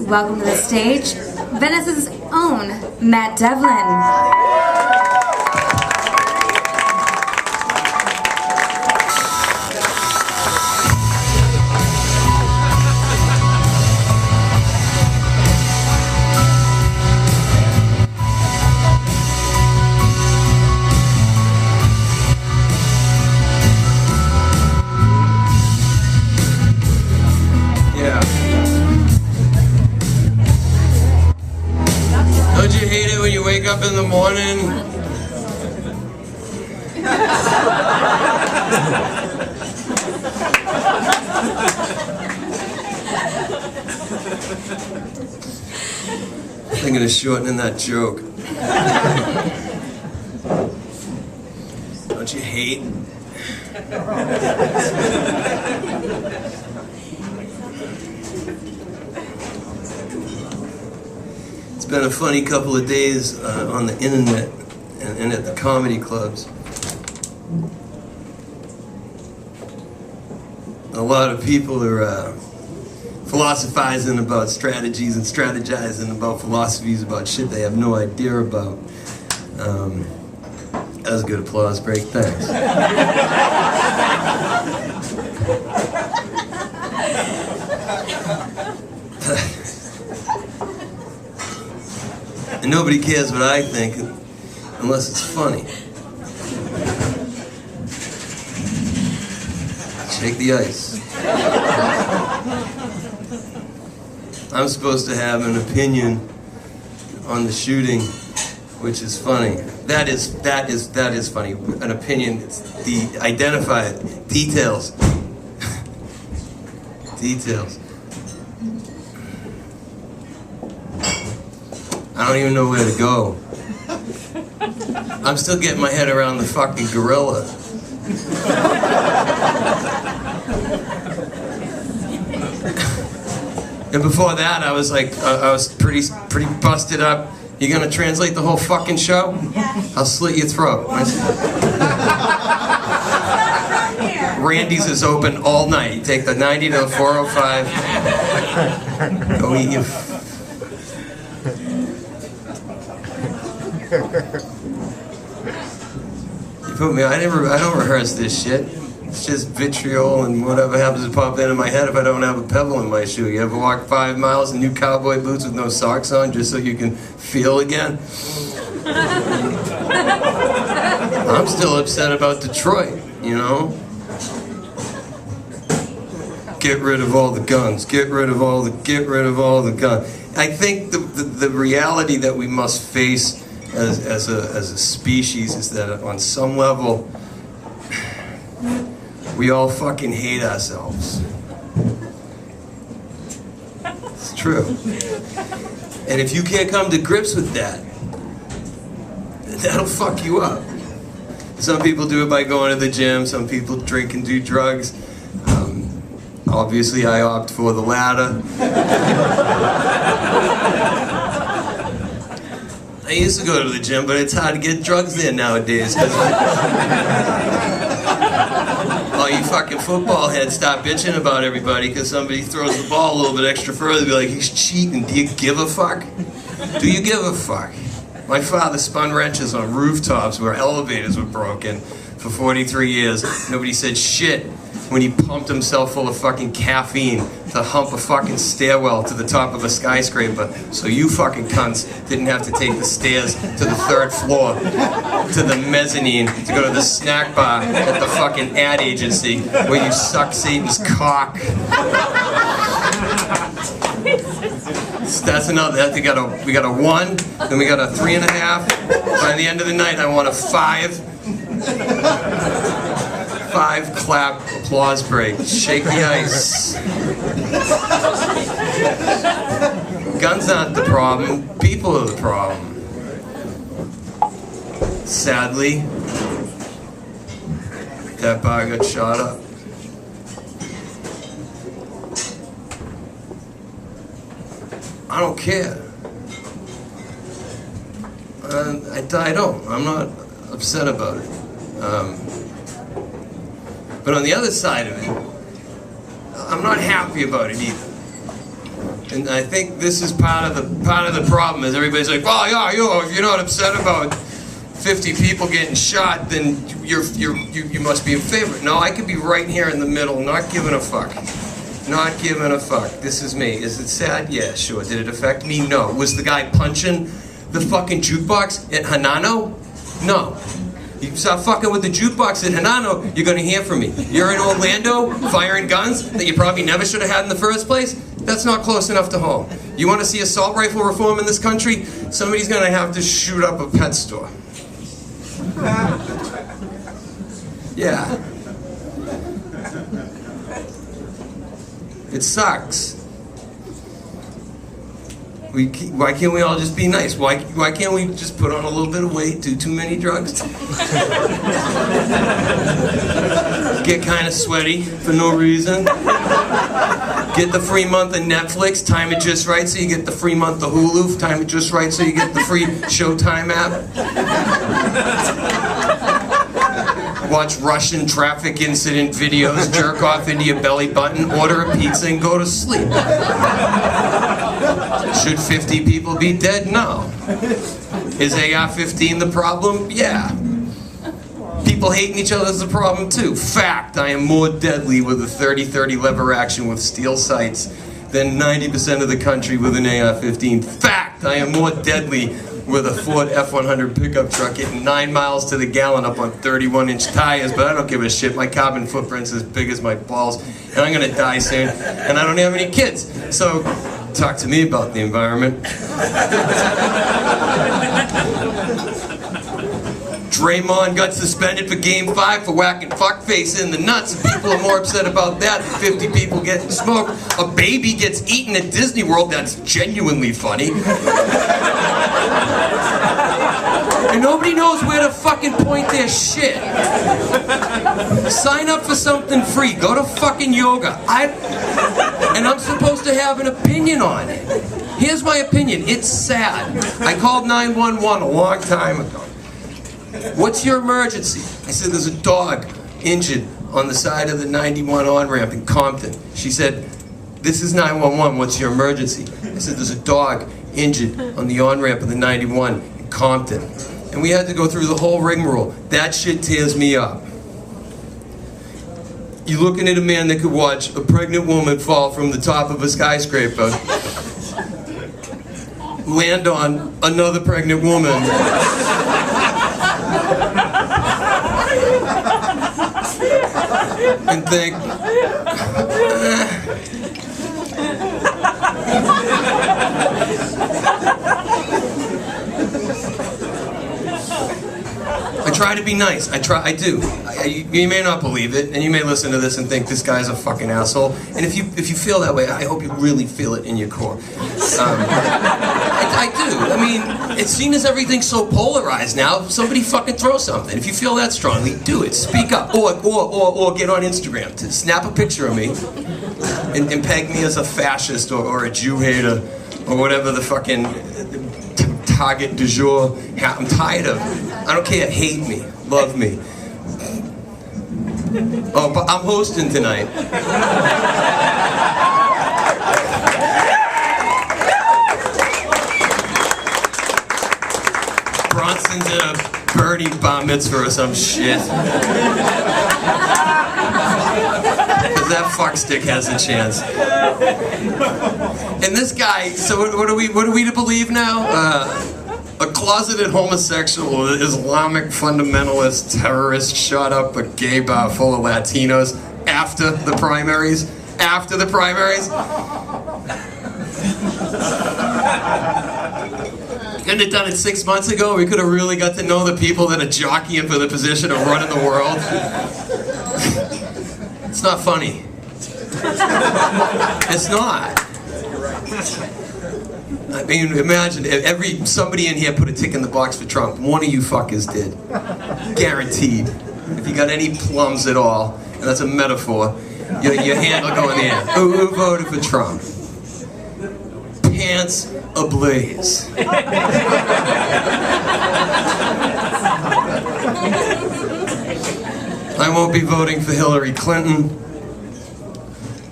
welcome to the stage, Venice's own Matt Devlin. Don't you hate it when you wake up in the morning? Thinking of shortening that joke. Don't you hate? It's been a funny couple of days on the internet and at the comedy clubs. A lot of people are philosophizing about strategies and strategizing about philosophies about shit they have no idea about. That was a good applause break, thanks. And nobody cares what I think unless it's funny. Shake the ice. I'm supposed to have an opinion on the shooting, which is funny. That is funny. An opinion, it's the identify it. Details. Details. I don't even know where to go. I'm still getting my head around the fucking gorilla. And before that, I was like, I was pretty busted up. You gonna translate the whole fucking show? I'll slit your throat. Randy's is open all night. You take the 90 to the 405. Go eat your. You put me. I don't rehearse this shit. It's just vitriol and whatever happens to pop into my head if I don't have a pebble in my shoe. You ever walk 5 miles in new cowboy boots with no socks on just so you can feel again? I'm still upset about Detroit, you know? Get rid of all the guns. Get rid of all the guns. I think the reality that we must face as a species is that on some level we all fucking hate ourselves. It's true. And if you can't come to grips with that, that'll fuck you up. Some people do it by going to the gym, some people drink and do drugs. Obviously I opt for the latter. I used to go to the gym, but it's hard to get drugs there nowadays. All you fucking football heads stop bitching about everybody because somebody throws the ball a little bit extra further. Be like, he's cheating. Do you give a fuck? Do you give a fuck? My father spun wrenches on rooftops where elevators were broken for 43 years. Nobody said shit when he pumped himself full of fucking caffeine to hump a fucking stairwell to the top of a skyscraper so you fucking cunts didn't have to take the stairs to the 3rd floor to the mezzanine to go to the snack bar at the fucking ad agency where you suck Satan's cock. That's another. We got a 1, then we got a 3.5. By the end of the night, I want a 5. 5 clap applause break. Shake the ice. Guns aren't the problem. People are the problem. Sadly, that bar got shot up. I don't care. I don't. I'm not upset about it. But on the other side of it, I'm not happy about it either. And I think this is part of the problem. Is everybody's like, well, yeah, if you're not upset about 50 people getting shot, then you must be in favor. No, I could be right here in the middle, not giving a fuck. Not giving a fuck. This is me. Is it sad? Yeah, sure. Did it affect me? No. Was the guy punching the fucking jukebox at Hanano? No. You stop fucking with the jukebox at Hanano, you're gonna hear from me. You're in Orlando firing guns that you probably never should have had in the first place? That's not close enough to home. You wanna see assault rifle reform in this country? Somebody's gonna have to shoot up a pet store. Yeah. It sucks. Why can't we all just be nice? Why can't we just put on a little bit of weight, do too many drugs? Get kind of sweaty for no reason? Get the free month of Netflix, time it just right so you get the free month of Hulu, time it just right so you get the free Showtime app? Watch Russian traffic incident videos, jerk off into your belly button, order a pizza and go to sleep. Should 50 people be dead? No. Is AR-15 the problem? Yeah. People hating each other is the problem too. Fact, I am more deadly with a 30-30 lever action with steel sights than 90% of the country with an AR-15. Fact, I am more deadly with a Ford F-100 pickup truck hitting 9 miles to the gallon up on 31-inch tires, but I don't give a shit. My carbon footprint's as big as my balls, and I'm gonna die soon, and I don't have any kids. So, talk to me about the environment. Draymond got suspended for Game 5 for whacking fuckface in the nuts, and people are more upset about that than 50 people getting smoked. A baby gets eaten at Disney World, that's genuinely funny. And nobody knows where to fucking point their shit. Sign up for something free. Go to fucking yoga. And I'm supposed to have an opinion on it. Here's my opinion. It's sad. I called 911 a long time ago. What's your emergency? I said, there's a dog injured on the side of the 91 on-ramp in Compton. She said, this is 911, what's your emergency? I said, there's a dog injured on the on-ramp of the 91 in Compton. And we had to go through the whole rigmarole. That shit tears me up. You're looking at a man that could watch a pregnant woman fall from the top of a skyscraper, land on another pregnant woman, and think, I try to be nice. I do. You may not believe it, and you may listen to this and think this guy's a fucking asshole. And if you feel that way, I hope you really feel it in your core. I do. I mean, it's seen as everything's so polarized now. Somebody fucking throw something. If you feel that strongly, do it. Speak up, or get on Instagram to snap a picture of me and peg me as a fascist or a Jew hater or whatever the fucking target du jour. I'm tired of it. I don't care. Hate me. Love me. Oh, but I'm hosting tonight. Bronson's in a Bernie bar mitzvah or some shit. Because that fuckstick has a chance. And this guy, so what are we to believe now? A closeted homosexual, Islamic fundamentalist terrorist shot up a gay bar full of Latinos after the primaries. After the primaries. Couldn't have done it 6 months ago. We could have really got to know the people that are jockeying for the position of running the world. It's not funny. It's not. I mean, imagine if somebody in here put a tick in the box for Trump. One of you fuckers did. Guaranteed. If you got any plums at all, and that's a metaphor, your hand will go in the air. Who voted for Trump? Pants ablaze. I won't be voting for Hillary Clinton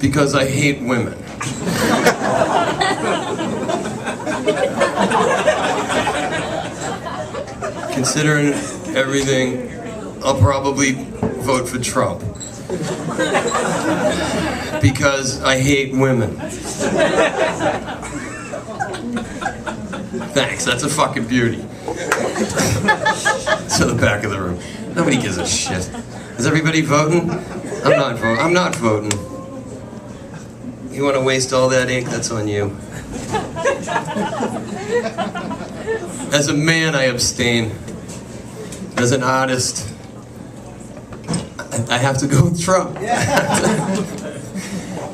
because I hate women. considering everything, I'll probably vote for Trump. Because I hate women. Thanks, that's a fucking beauty. To the back of the room. Nobody gives a shit. Is everybody voting? I'm not voting. You want to waste all that ink? That's on you. As a man, I abstain. As an artist, I have to go with Trump.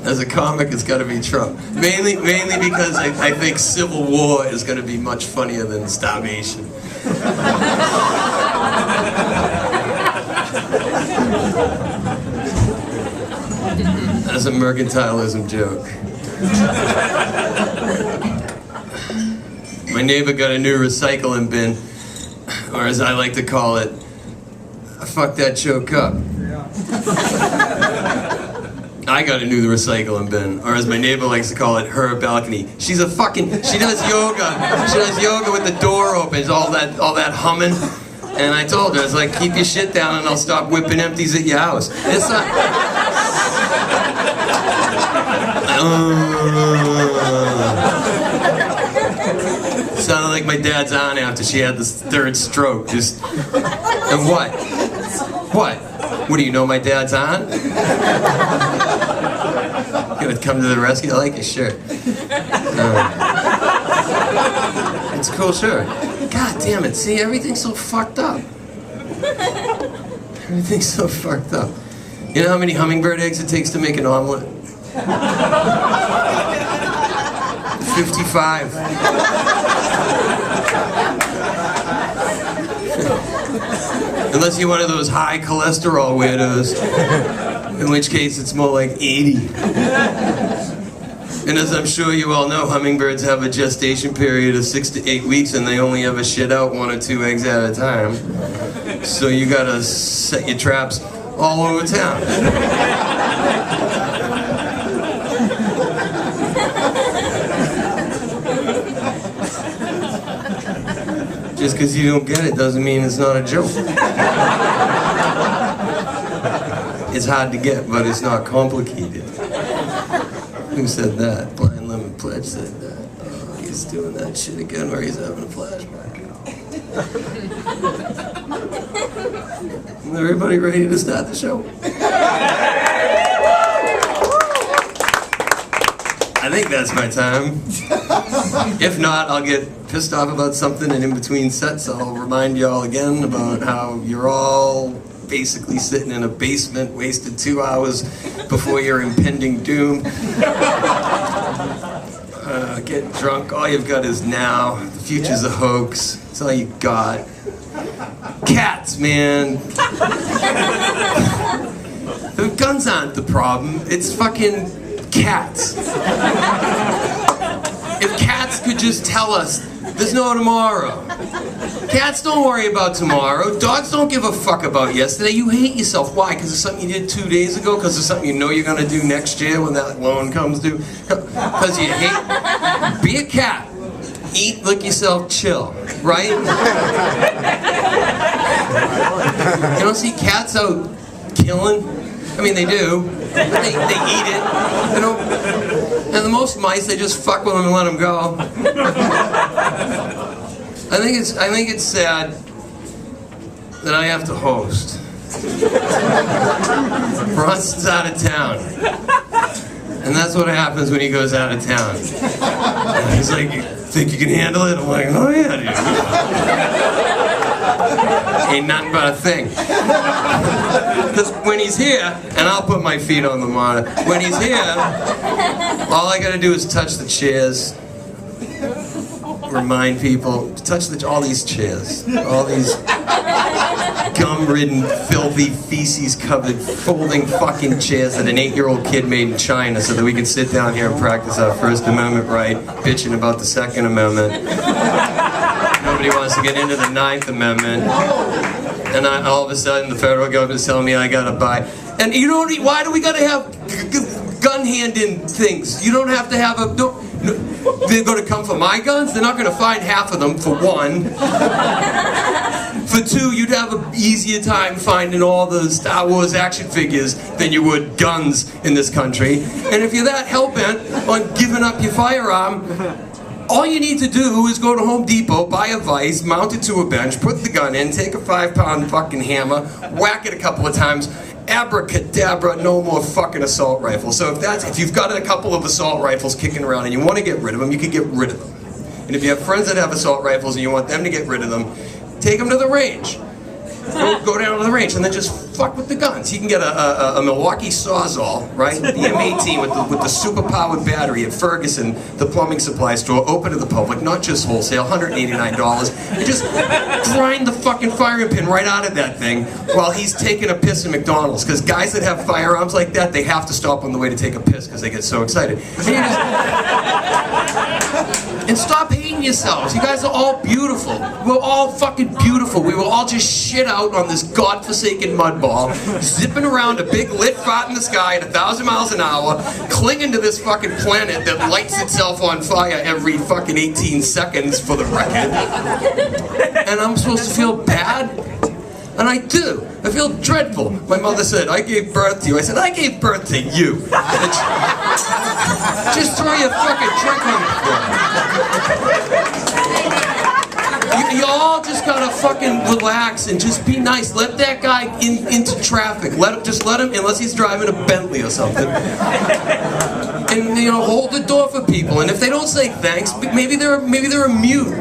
As a comic, it's got to be Trump. Mainly because I think civil war is going to be much funnier than starvation. As a mercantilism joke. My neighbor got a new recycling bin, or as I like to call it, I fucked that joke up. I got a new recycling bin, or as my neighbor likes to call it, her balcony. She does yoga. She does yoga with the door open, all that humming. And I told her, I was like, keep your shit down and I'll stop whipping empties at your house. It's not... Sounded like my dad's aunt after she had this third stroke. Just... And what? What? What, do you know my dad's aunt? Gonna come to the rescue? I like your shirt. It's a cool shirt. God damn it, see, everything's so fucked up. Everything's so fucked up. You know how many hummingbird eggs it takes to make an omelet? 55. Unless you're one of those high cholesterol weirdos, in which case it's more like 80. And as I'm sure you all know, hummingbirds have a gestation period of 6 to 8 weeks, and they only ever shit out 1 or 2 eggs at a time. So you gotta set your traps all over town. Just because you don't get it doesn't mean it's not a joke. It's hard to get, but it's not complicated. Who said that? Blind Lemon Pledge said that. Oh, he's doing that shit again where he's having a flashback. Is everybody ready to start the show? I think that's my time. If not, I'll get pissed off about something, and in between sets I'll remind y'all again about how you're all basically sitting in a basement, wasted 2 hours before your impending doom. Get drunk, all you've got is now. The future's a hoax, that's all you got. Cats, man. The guns aren't the problem, it's fucking cats. If cats could just tell us, there's no tomorrow. Cats don't worry about tomorrow. Dogs don't give a fuck about yesterday. You hate yourself. Why? Because it's something you did 2 days ago? Because it's something you know you're going to do next year when that loan comes due? Because you hate... Be a cat. Eat, lick yourself, chill. Right? You don't see cats out killing? I mean, they do. But they eat it. You know? And the most mice, they just fuck with them and let them go. I think it's sad that I have to host. Bronson's out of town. And that's what happens when he goes out of town. And he's like, think you can handle it? I'm like, oh yeah, dude. Ain't nothing but a thing. Because when he's here, and I'll put my feet on the monitor, when he's here, all I gotta do is touch the chairs, remind people, touch all these chairs, all these gum-ridden, filthy, feces-covered, folding fucking chairs that an 8-year-old kid made in China so that we can sit down here and practice our First Amendment right, bitching about the Second Amendment. Nobody wants to get into the 9th Amendment. And all of a sudden the federal government's telling me I gotta buy. And you don't need, why do we gotta have gun-handing things? You don't have to have a, they're gonna come for my guns? They're not gonna find half of them, for one. For 2, you'd have an easier time finding all the Star Wars action figures than you would guns in this country. And if you're that hell-bent on giving up your firearm, all you need to do is go to Home Depot, buy a vise, mount it to a bench, put the gun in, take a 5-pound fucking hammer, whack it a couple of times, abracadabra, no more fucking assault rifles. So if you've got a couple of assault rifles kicking around and you want to get rid of them, you can get rid of them. And if you have friends that have assault rifles and you want them to get rid of them, take them to the range. Go down to the range and then just fuck with the guns. You can get a Milwaukee Sawzall, right? The M18 with the super-powered battery at Ferguson, the plumbing supply store, open to the public, not just wholesale, $189. You just grind the fucking firing pin right out of that thing while he's taking a piss in McDonald's. Because guys that have firearms like that, they have to stop on the way to take a piss because they get so excited. And stop hating yourselves. You guys are all beautiful. We're all fucking beautiful. We were all just shit out on this godforsaken mud ball, zipping around a big lit fart in the sky at 1,000 miles an hour, clinging to this fucking planet that lights itself on fire every fucking 18 seconds for the record. And I'm supposed to feel bad? And I do. I feel dreadful. My mother said, I gave birth to you. I said, I gave birth to you. Just throw your fucking drink on the floor. You all just gotta fucking relax and just be nice. Let that guy into traffic. Just let him, unless he's driving a Bentley or something. And hold the door for people. And if they don't say thanks, maybe they're mute.